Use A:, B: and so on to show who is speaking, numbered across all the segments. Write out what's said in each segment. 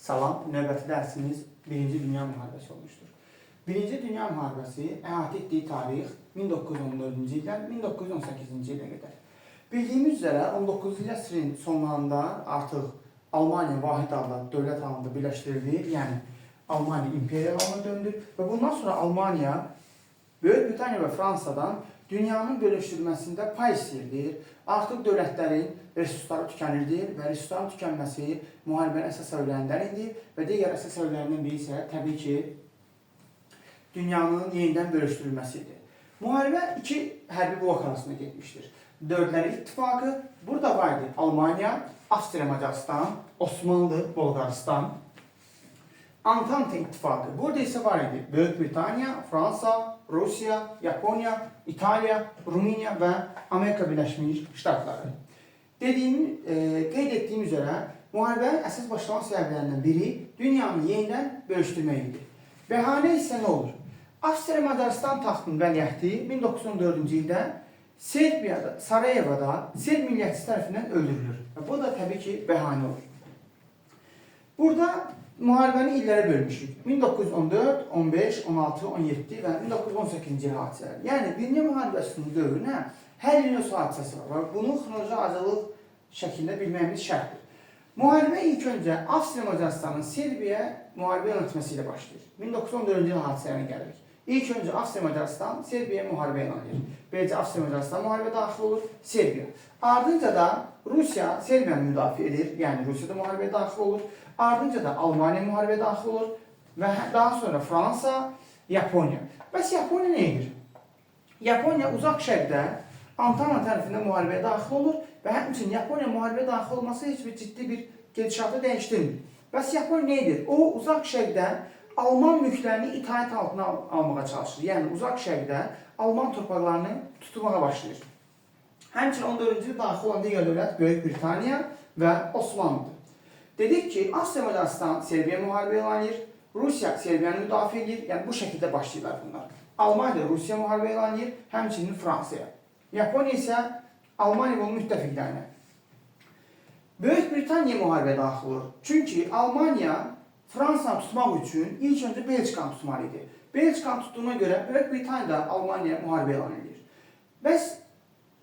A: Salam, növbəti dərsimiz Birinci Dünya Müharibəsi olmuşdur. Birinci Dünya Müharibəsi əhatə etdiyi tarix 1914-cü ildən 1918-ci ilə qədər. Bildiyimiz üzrə 19-cu əsrin sonlarında artıq Almaniya vahid adlı dövlət halında birləşdirildi, yəni Almaniya imperiya halına döndü və bundan sonra Almaniya Böyük Britaniya və Fransadan dünyanın bölüşdürülməsində pay istəyirdi. Artıq dövlətlərin resursları tükənirdi və resursların tükənməsi müharibənin əsas səbəblərindən idi və digər əsas səbəblərindən biri isə təbii ki, dünyanın yenidən bölüşdürülməsi idi. Müharibə iki hərbi blok arasında getmişdir. Dördləri ittifaqı, burada var idi Almaniya, Avstriya, Macaristan, Osmanlı, Bolqarıstan, Antante ittifaqı. Burada isə var idi Böyük Britaniya, Fransa, Rusiya, Yaponiya, İtaliya, Rumıniya və Amerika Birləşmiş Ştatları. Qeyd etdiyim üzrə, müharibənin əsas başlamaq səbəblərindən biri dünyanı yenidən bölüşdürmək idi. Bəhanə isə nə olur? Avstriya Macaristan taxtının vəliəhdi 1914-cü ildə Serbiyada, Sarayevada Serb milliyyətçisi tərəfindən öldürülür. Və bu da təbii ki, bəhanə olur. Burada müharibəni illərə bölmüşük. 1914, 15, 16, 17 və 1918-ci il hadisələri. Yəni, Birinci müharibəsinin dövrünə hər ilin öz hadisəsi var. Bunu xronoloji acılıq şəkildə bilməyimiz şərtdir. Müharibə ilk öncə Avstriya Macaristanın Serbiya müharibə yönetməsi ilə başlayır. 1914-cü il hadisələrinə gəlirik. İlk öncə Avstriya Macaristan Serbiyaya müharibə elan edir. Beləcə Avstriya Macaristan müharibə daxil olur, Serbiya. Ardınca da Rusiya Serbiyanı müdafiə edir, yəni Rusiya da müharibəyə daxil olur. Ardınca da Almaniya müharibəyə daxil olur və daha sonra Fransa, Yaponiya. Bəs Yaponiya nə edir? Yaponiya uzaq şərqdə Antanta tərəfindən müharibəyə daxil olur və həmçinin Yaponiya müharibəyə daxil olması heç bir ciddi bir gedişatı dəyişdirmir. Bəs Yaponiya nə edir? O uzaq şərqdə Alman mülklərini itaət altına almağa çalışır. Yəni uzaq şərqdə Alman torpaqlarını tutmağa başlayır. Həmçinin 14-cü ildə daxil olan digər dövlət Böyük Britaniya və Osmanlıdır. Dedik ki, Avstriya Macaristan Serbiya müharibə elan edir, Rusiya Serbiyanı müdafiə edir, yəni bu şəkildə başlayırlar bunlar. Almaniya Rusiya müharibə elan edir, həmçinin Fransaya. Yaponiya isə Almaniya və onun müttəfiqlərinə. Böyük Britaniya müharibəyə daxil olur. Çünki Almaniya Fransanı tutmaq üçün ilk öncə Belçikanı tutmalı idi. Belçikanı tutduğuna görə Böyük Britaniya da Almaniya müharibə elan edir. Bəs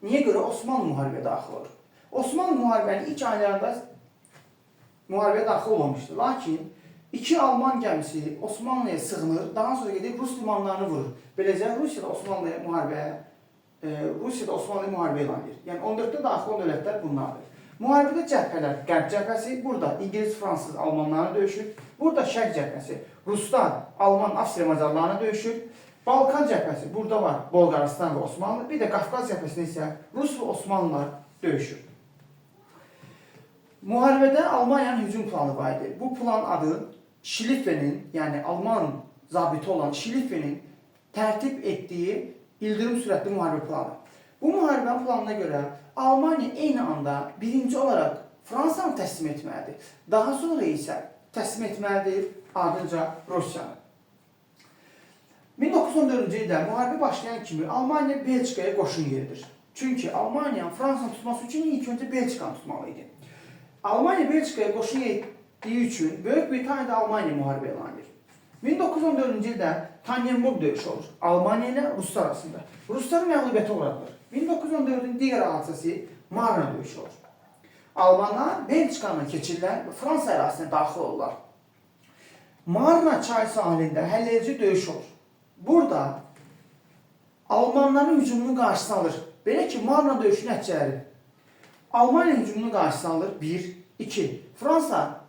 A: niyə görə Osmanlı müharibəyə daxil olur? Osmanlı müharibənin ilk aylarında müharibəyə daxil olmamışdır. Lakin iki Alman gəmisi Osmanlıya sığınır, daha sonra gedib Rus limanlarını vurur. Beləcə Rusiya da Osmanlıya müharibə elan edir. Yəni 14-də daxil olan dövlətlər bunlardır. Müharibədə cəbhələr, Qərb cəbhəsi, burada İngilis, Fransız, Almanlarına döyüşür. Burada Şərq cəbhəsi, Ruslar, Alman, Avstriya, Macarlarına döyüşür. Balkan cəbhəsi, burada var Bolqarıstan və Osmanlı. Bir də Qafqaz cəbhəsində isə Rus və Osmanlılar döyüşür. Müharibədə Almaniyanın hücum planı var idi. Bu plan adı Şlifenin, yəni Alman zabiti olan Şlifenin tərtib etdiyi ildırım sürətli müharibə planı. Bu müharibənin planına görə Almaniya eyni anda birinci olaraq Fransanı təslim etməlidir. Daha sonra isə təslim etməlidir ardınca Rusiyanı. 1914-cü ildə müharibə başlayan kimi Almaniya Belçikaya qoşun yeridir. Çünki Almaniyanın Fransanı tutması üçün ilk öncə Belçikanı tutmalı idi. Almaniya Belçikaya qoşun yetdiyi üçün Böyük Britaniyada Almaniya müharibə elan edir. 1914-cü ildə Tannenburg döyüşü olur. Almaniya ilə Ruslar arasında. Ruslar məğlubiyyətə uğradılar. 1914-cün digər hadisəsi Marna döyüşü olur. Almanlar Belçikanı keçirlər və Fransa ərazisinə daxil olurlar. Marna çay sahilində həlledici döyüş olur. Burada Almanların hücumunu qarşısına alır. Belə ki, Marna döyüşü nəticələri. Almaniya hücumunu qarşısına alır. 1, 2. Fransa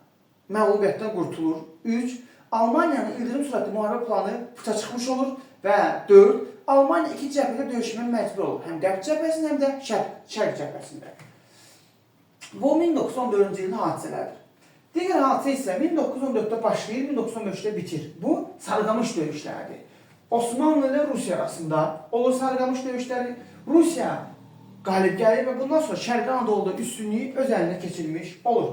A: məğlubiyyətdən qurtulur. 3. Almaniyanın ildırım sürətli müharibə planı puça çıxmış olur. Və 4. Almaniya iki cəbhədə döyüşməyə məcbur olur. Həm Qərb cəbhəsində, həm də Şərq cəbhəsində. Bu 1914-cü ilin hadisələridir. Digər hadisə isə 1914-də başlayır, 1915-də bitir. Bu Sarıqamış döyüşləridir. Osmanlı ilə Rusiya arasında olur Sarıqamış döyüşləri. Rusiya qalib gəlir və bundan sonra Şərqi Anadolu'da üstünlüyü öz əlinə keçirilmiş olur.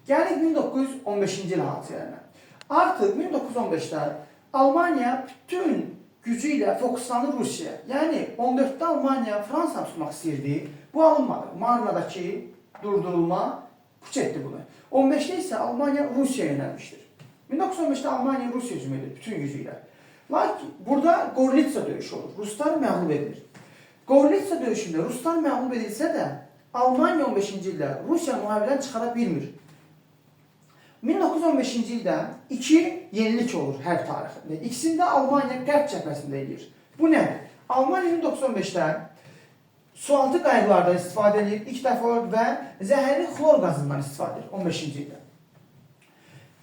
A: Gəlir 1915-ci il hadisələrinə. Artıq 1915-də Almaniya bütün gücü ilə fokuslanır Rusiyaya. Yəni 14-də Almaniya Fransanı tutmaq istəyirdi. Bu alınmadı. Marnadakı durdurulma puç etdi bunu. 15'te isə Almaniya Rusiyaya yönəlmişdir. 1915'te Almanya Rusya hücum edir bütün gücüyle. Lakin burada Gorlitsa döyüşü olur. Ruslar məğlub edilir. Gorlitsa döyüşündə Ruslar məğlub edilsə də Almanya 15-ci ildə Rusiya müharibədən çıxara bilmir. 1915-ci ildə iki yenilik olur hərb tarixində. İkisində Almanya qərb cəbhəsində edir. Bu nədir? Almanya 1915-də sualtı qayıqlardan istifadə edir ilk dəfə və zəhərli xlor qazından istifadə edir 15-ci ildə.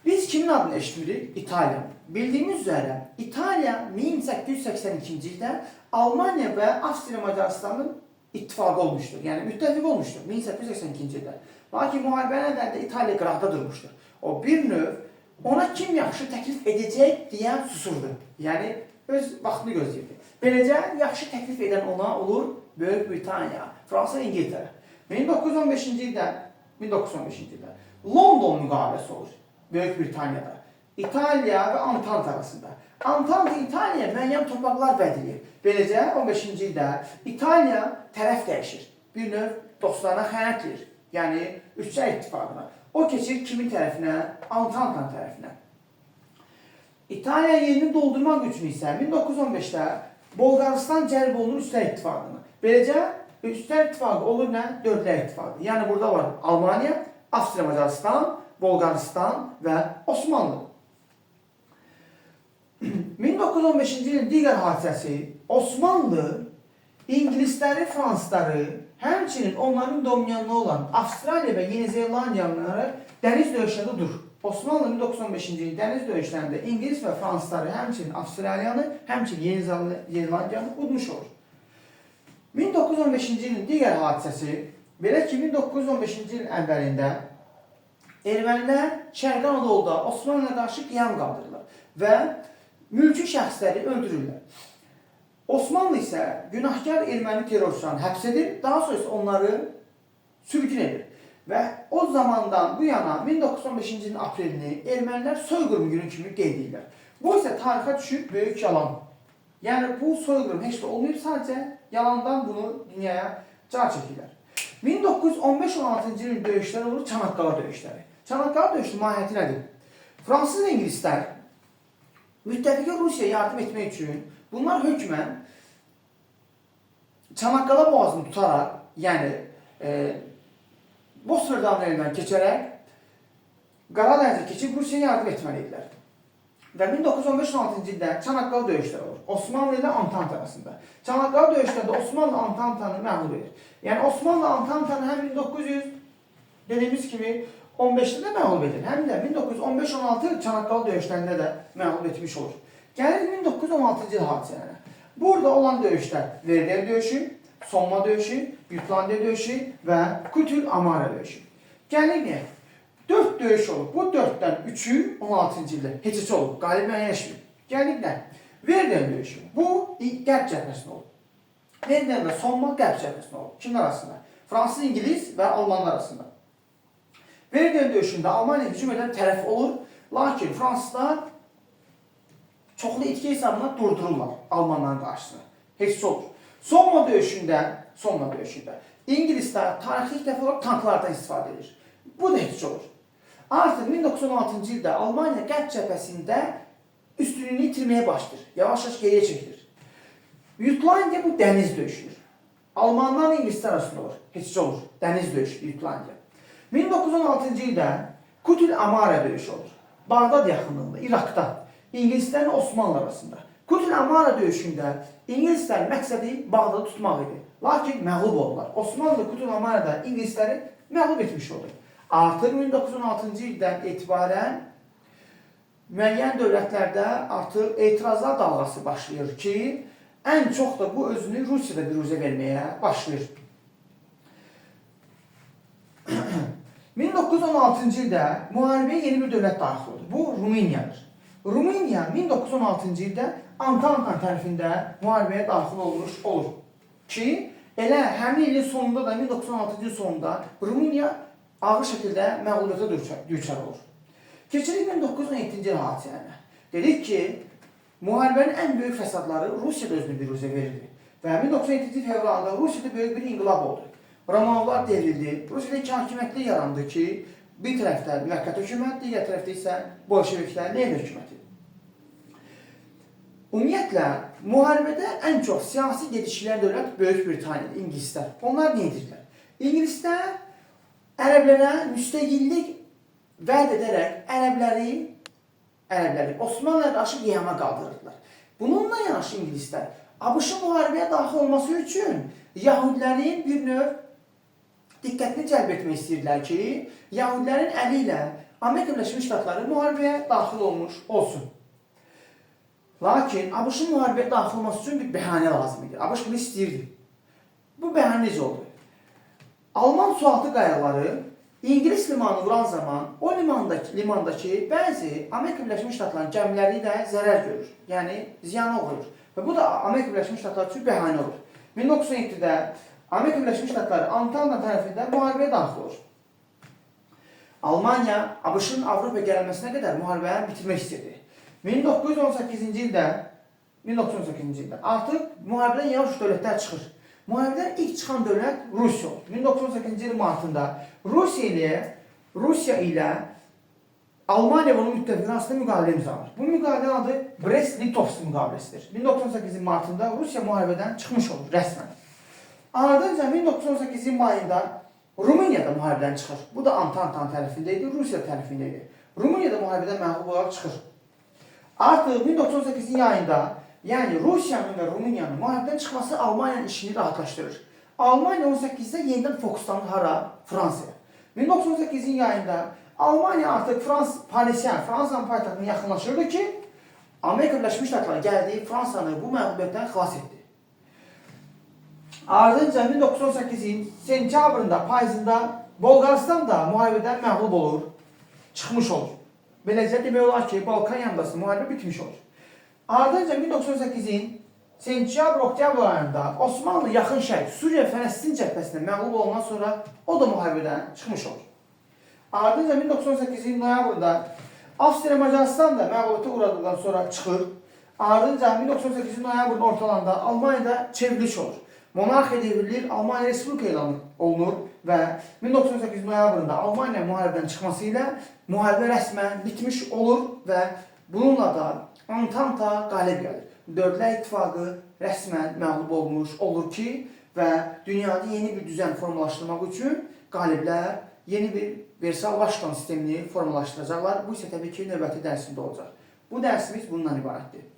A: Biz kimin adını eşitmirik? İtalya. Bildiyimiz üzere İtalya 1882-ci ildə Almanya və Avstriya Macaristanın ittifaqı olmuşdur. Yəni müttəfiq olmuşdur 1882-ci ildə. Lakin müharibənin ədəldə İtalya qıraqda durmuşdur. O bir növ ona kim yaxşı təklif edəcək deyən susurdu. Yəni öz vaxtını gözləyirdi. Beləcə yaxşı təklif edən ona olur Böyük Britaniya, Fransa, İngiltərə. 1915-ci ildə London müqaviləsi olur Böyük Britaniyada. İtalya və Antant arasında. Antant İtalya müəyyən torpaqlar vəd edir. Beləcə 15-ci ildə İtalya tərəf dəyişir. Bir növ dostlarına xəyanət edir. Yəni Üçlər İttifaqına. O keçir kimin tərəfinə? Antantan tərəfinə. İtalya yerini doldurmaq üçün isə 1915-də Bolqarıstan cəlb olunur Üçlər İttifaqına. Beləcə Üçlər İttifaqı olur nə? Dördlər İttifaqı. Yəni burada var Almanya, Avstriya Macaristan, Bolqarıstan və Osmanlı. 1915-ci ilin digər hadisəsi Osmanlı İngilisləri, Fransızları, həmçinin onların dominanlı olan Avstraliya və Yeni Zelandiyalıları dəniz döyüşlərində durur. Osmanlı 1915-ci ilin dəniz döyüşlərində İngilis və Fransızları, həmçinin Avstraliyanı, həmçinin Yeni Zelandiyanı udmuş olur. 1915-ci ilin digər hadisəsi, belə ki 1915-ci ilin əvvəlində Ermənilər Şərqi Anadoluda Osmanlıya qarşı qiyam qaldırırlar və mülki şəxsləri öldürürlər. Osmanlı isə günahkar erməni terrorçularını həbs edir, daha sonra onları sürgün edir. Və o zamandan bu yana 1915-ci ilin aprelini ermənilər soyqırım günü kimi qeyd edirlər. Bu isə tarixə düşüb böyük yalan. Yəni bu soyqırım heç də olmayıb, sadəcə yalandan bunu dünyaya car çəkirlər. 1915-16-cı ilin döyüşləri olur Çanaqqala döyüşləri. Çanaqqala döyüşünün mahiyyəti nədir? Fransız və İngilislər müttəfiqə Rusiyaya yardım etmək üçün bunlar hökmən Çanaqqala boğazını tutaraq, yəni Bosfor dağlarından keçərək Qara dənizə keçib Rusiyaya yardım etməlidirlər. Və 1915-16-cı ildə Çanaqqala döyüşləri olur. Osmanlı ilə Antant arasında. Çanaqqala döyüşlərində Osmanlı Antantanı məğlub edir. Yəni Osmanlı Antantanı həm 1900 dediyimiz kimi 15'də də məğlub edir. Həm də 1915-16 Çanaqqala döyüşlərində də məğlub etmiş olur. Gəlir 1916-cı il hadisələrə. Burada olan döyüşlər Verdun döyüşü, Somma döyüşü, Jutlandiya döyüşü və Kütül-Amara döyüşü. Gəlir niyə? 4 döyüş olub. Bu 4-dən 3-ü 16-cı ildə heç olub. Qalib müəyyənləşmir. Gəlir nə? Verdun döyüşü. Bu qərb cəbhəsində olub. Verdun və Somma qərb cəbhəsində olub. Kimin arasında? Fransız, İngiliz və Almanlar arasında. Verdun döyüşündə Almaniya hücum edən tərəf olur. Lakin Fransızlar çoxlu itki hesabına durdururlar Almanların qarşısına. Heç olur. Somma döyüşündə İngilislər tarixi ilk dəfə olaraq tanklardan istifadə edir. Bu da heç olur. Artıq 1916-cı ildə Almaniya qərb cəbhəsində üstünlüyünü itirməyə başlayır. Yavaş-yavaş geriyə çəkilir. Jutlandiya bu dəniz döyüşüdür. Almanlarla İngilislər arasında olur. Heç olur. Dəniz döyüşü Jutlandiya. 1916-cı ildə Kütül-Amara döyüşü olur. Bağdad yaxınlığında, İraqda. İngilislərlə Osmanlı arasında. Kütül-Amara döyüşündə İngilislərin məqsədi Bağdadı tutmaq idi. Lakin məğlub oldular. Osmanlı Kütül-Amarada İngilisləri məğlub etmiş oldu. Artıq 1916-cı ildən etibarən müəyyən dövlətlərdə artıq etirazlar dalğası başlayır ki, ən çox da bu özünü Rusiyada biruzə verməyə başlayır. 1916-cı ildə müharibəyə yeni bir dövlət daxil oldu. Bu Rumıniyadır. Rumıniya 1916-cı ildə Antantan tərəfində müharibəyə daxil olmuş olur. Ki, elə həmin ilin sonunda da 1916-cı il sonunda Rumıniya ağır şəkildə məğlubiyyətə düçar olur. Keçirik 1917-ci il hadisələrinə. Dedik ki, müharibənin ən böyük fəsadları Rusiyada özünü biruzə verirdi. Və 1917-ci fevralda Rusiyada böyük bir inqilab oldu. Romanovlar devrildi. Rusiyada iki hakimiyyətli yarandı ki, bir tərəfdə müvəqqəti hökumət, digər tərəfdə isə bolşeviklərin ev hökuməti. Ümumiyyətlə, müharibədə ən çox siyasi gedişləyən dövlət Böyük Britaniya, İngilislər. Onlar nə edirlər? İngilislər ərəblərə müstəqillik vəd edərək ərəbləri Osmanlıya qarşı qiyama qaldırırdılar. Bununla yanaşı İngilislər ABŞ-ın müharibəyə daxil olması üçün Yahudilərin bir növ diqqətini cəlb etmək istəyirlər ki, Yahudilərin əli ilə Amerika Birləşmiş Ştatları müharibəyə daxil olmuş olsun. Lakin ABŞ-ın müharibəyə daxil olması üçün bir bəhanə lazım idi. ABŞ bunu istəyirdi. Bu bəhanə necə oldu? Alman sualtı qayaları İngilis limanı vuran zaman o limandakı bəzi Amerika Birləşmiş Ştatlarının gəmiləri də zərər görür. Yəni ziyana uğrur. Və bu da Amerika Birləşmiş Ştatları üçün bəhanə olur. 1907-də Amerika Birləşmiş Ştatları Antalya tərəfində müharibəyə daxil olur. Almanya ABŞ-ın Avropaya gəlməsinə qədər müharibəni bitirmək istəyirdi. 1918-ci ildə artıq müharibədən yavaş dövlətlər çıxır. Müharibədən ilk çıxan dövlət Rusiya olur. 1918-ci il martında Rusiya ilə Almaniya bunun müttəfiqi arasında müqavilə imzalanır. Bu müqavilənin adı Brest-Litovsk müqaviləsidir. 1918-ci il martında Rusiya müharibədən çıxmış olur rəsmən. Ardınca 1918-ci il mayında Rumuniyada müharibədən çıxır. Bu da Antantanın tərəfində idi, Rusiya tərəfində idi. Rumuniyada müharibədən məğlub olaraq çıxır. Artıq 1918-ci yayında, yəni Rusiyanın və Rumuniyanın müharibədən çıxması Almaniyanın işini rahatlaşdırır. Almaniya 18-də yenidən fokuslanır hara? Fransaya. 1918-ci yayında Almaniya artıq Fransanın paytaxtına yaxınlaşırdı ki, Amerika Birləşmiş Ştatları gəldi, Fransanı bu məğlubiyyətdən xilas etdi. Ardınca 1918-in sentyabrında, payızında Bolqarıstan da müharibədən məğlub olur, çıxmış olur. Beləcə demək olar ki, Balkan yanındası müharibə bitmiş olur. Ardınca 1918-in sentyabr-oktyabr ayında Osmanlı yaxın şərq, Suriya, Fələstin cəbhəsində məğlub olandan sonra o da müharibədən çıxmış olur. Ardınca 1918-in noyabrında Avstriya, Macaristan da məğlubiyyətə uğradıqdan sonra çıxır. Ardınca 1918-in noyabrın ortalarında Almaniyada çevriliş olur. Monarxiya devrilir, Almaniya Respublika elan olunur və 1918 noyabrında Almaniya müharibədən çıxması ilə müharibə rəsmən bitmiş olur və bununla da Antanta qalib gəlir. Dördlər İttifaqı rəsmən məğlub olmuş olur ki və dünyada yeni bir düzen formalaşdırmaq üçün qaliblər yeni bir Versal-Vaşinqton sistemini formalaşdıracaqlar. Bu isə təbii ki, növbəti dərsində olacaq. Bu dərsimiz bundan ibarətdir.